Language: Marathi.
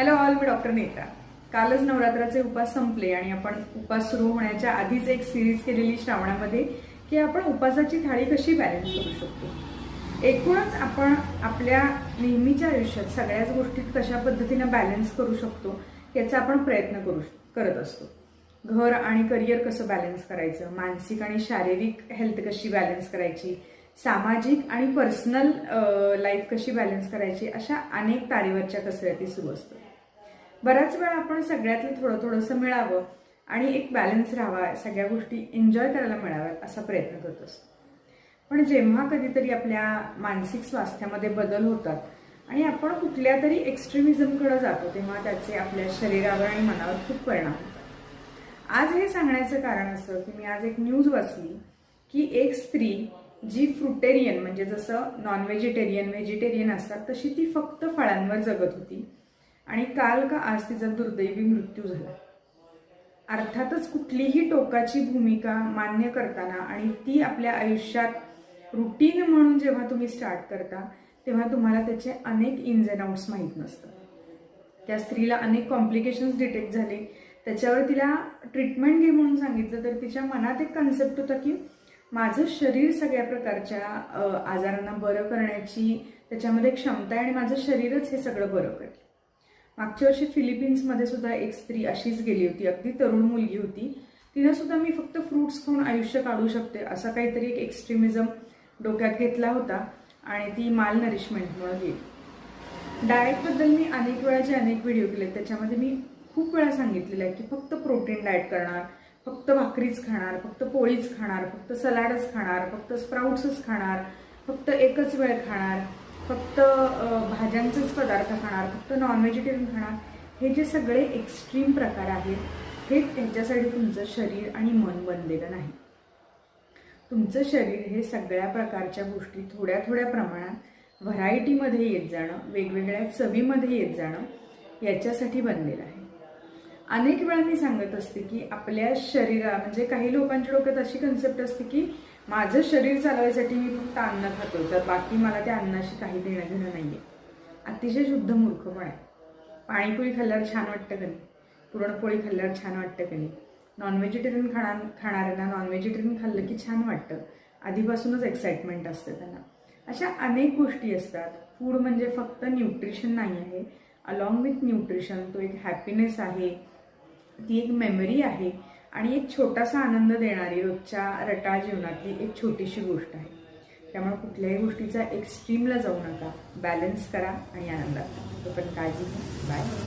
हॅलो ऑल, मी डॉक्टर नेत्रा. कालच नवरात्राचे उपास संपले आणि आपण उपास सुरू होण्याच्या आधीच एक सिरीज केलेली श्रावणामध्ये की आपण उपासाची थाळी कशी बॅलन्स करू शकतो. एकूणच आपण आपल्या नेहमीच्या आयुष्यात सगळ्याच गोष्टीत कशा पद्धतीने बॅलन्स करू शकतो याचा आपण प्रयत्न करत असतो. घर आणि करिअर कसं बॅलन्स करायचं, मानसिक आणि शारीरिक हेल्थ कशी बॅलन्स करायची, सामाजिक आणि पर्सनल लाईफ कशी बॅलन्स करायची, अशा अनेक तारेवरच्या कसरती सुरू असतात. बऱ्याच वेळा आपण त्यातलं थोडंसं मिळावं आणि एक बॅलन्स राहावा, सगळ्या गोष्टी एन्जॉय करायला मिळाव्यात असा प्रयत्न करत असतो. पण जेव्हा कधीतरी आपल्या मानसिक स्वास्थ्यामध्ये बदल होतात आणि आपण कुठल्या तरी एक्स्ट्रीमिझमकडे जातो तेव्हा त्याचे आपल्या शरीरावर आणि मनावर खूप परिणाम होतात. आज हे सांगण्याचं कारण असं की मी आज एक न्यूज वाचली की एक स्त्री जी फ्रुटेरियन म्हणजे जसं नॉन व्हेजिटेरियन व्हेजिटेरियन असतात तशी ती फक्त फळांवर जगत होती आणि काल का आज तिचा दुर्दैवी मृत्यू झाला. अर्थातच कुठलीही टोकाची भूमिका मान्य करताना आणि ती आपल्या आयुष्यात रुटीन म्हणून जेव्हा तुम्ही स्टार्ट करता तेव्हा तुम्हाला त्याचे अनेक इन्स अँड आउट्स माहीत नसतात. त्या स्त्रीला अनेक कॉम्प्लिकेशन्स डिटेक्ट झाले, त्याच्यावर तिला ट्रीटमेंट घे म्हणून सांगितलं, तर तिच्या मनात एक कन्सेप्ट होता की माझं शरीर सगळ्या प्रकारच्या आजारांना बरं करण्याची त्याच्यामध्ये क्षमता आहे आणि माझं शरीरच हे सगळं बरं करेल. मागच्या वर्षी फिलिपिन्समध्ये सुद्धा एक स्त्री अशीच गेली होती, अगदी तरुण मुलगी होती. तिनं सुद्धा मी फक्त फ्रूट्स खाऊन आयुष्य काढू शकते असा काहीतरी एक एक्स्ट्रीमिझम डोक्यात घेतला होता आणि ती माल नरिशमेंटमुळे गेली. डाएटबद्दल मी अनेक व्हिडिओ केले, त्याच्यामध्ये मी खूप वेळा सांगितलेलं आहे की फक्त प्रोटीन डाएट करणार, फक्त भाकरीच खाणार, फक्त पोळीच खाणार, फक्त सलाडच खाणार, फक्त स्प्राउट्सच खाणार, फक्त एकच वेळ खाणार, फक्त भाज्यांचेच पदार्थ खाणार, फक्त नॉन व्हेजिटेरियन खाणार. हे जे सगळे एक्स्ट्रीम प्रकार आहेत हे ह्याच्यासाठी तुमचं शरीर आणि मन बनलेलं नाही. तुमचं शरीर हे सगळ्या प्रकारच्या गोष्टी थोड्या थोड्या प्रमाणात व्हरायटीमध्ये येत जाणं, वेगवेगळ्या चवीमध्ये येत जाणं याच्यासाठी बनलेलं आहे. अनेक वेळा मी सांगत असते की आपल्या म्हणजे काही लोकांच्या डोक्यात अशी कन्सेप्ट असते की माझं शरीर चालवायसाठी मी फक्त अन्न खातो, तर बाकी मला त्या अन्नाशी काही देणं घेणं नाही आहे. अतिशय शुद्ध मूर्खपण आहे. पाणीपुरी खाल्ल्यावर छान वाटतं का नाही, पुरणपोळी खाल्ल्यावर छान वाटतं का नाही, नॉन व्हेजिटेरियन खाणाऱ्यांना नॉन व्हेजिटेरियन खाल्लं की छान वाटतं, आधीपासूनच एक्साइटमेंट असते त्यांना. अशा अनेक गोष्टी असतात. फूड म्हणजे फक्त न्यूट्रिशन नाही आहे, अलॉंग विथ न्यूट्रिशन तो एक हॅपीनेस आहे, ती एक मेमरी आहे आणि एक छोटासा आनंद देणारी रोजच्या रटाळ जीवनातली एक छोटीशी गोष्ट आहे. त्यामुळे कुठल्याही गोष्टीचा एक्स्ट्रीमला जाऊ नका, बॅलन्स करा आणि आनंदात. तो पण काळजी घ्या. बाय.